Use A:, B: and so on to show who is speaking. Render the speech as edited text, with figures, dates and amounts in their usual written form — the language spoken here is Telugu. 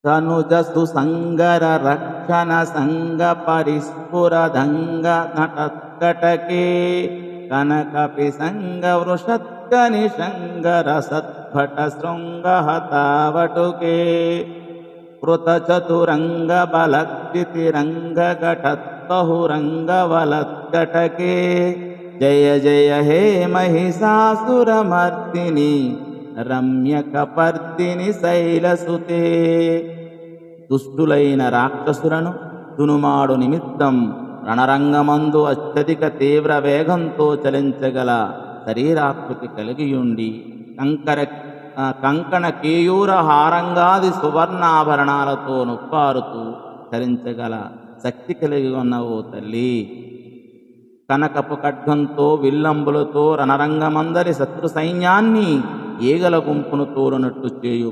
A: తనుజసు సంగర రక్షణ సంగ పరిస్ఫురదంగ నటత్కటకే కనకపి సంగ వృషత్క నిషంగ రసద్భట శృంగ హతావటుకే కృత చతురంగ బలద్వితిరంగ ఘటత్బహురంగ వలత్కటకే జయ జయ హే మహిషాసురమర్దిని రమ్యకపర్దిని శైలసుతే. దుష్టులైన రాక్షసులను దునుమాడు నిమిత్తం రణరంగమందు అత్యధిక తీవ్ర వేగంతో చలించగల శరీరాకృతి కలిగియుండి కంకణ కేయూర హారంగాది సువర్ణాభరణాలతో నొప్పారుతూ చలించగల శక్తి కలిగి ఉన్నవో తల్లి. కనకపు ఖడ్గంతో విల్లంబులతో రణరంగమందరి శత్రు సైన్యాన్ని ఈగల గుంపును తోలునట్టు చేయు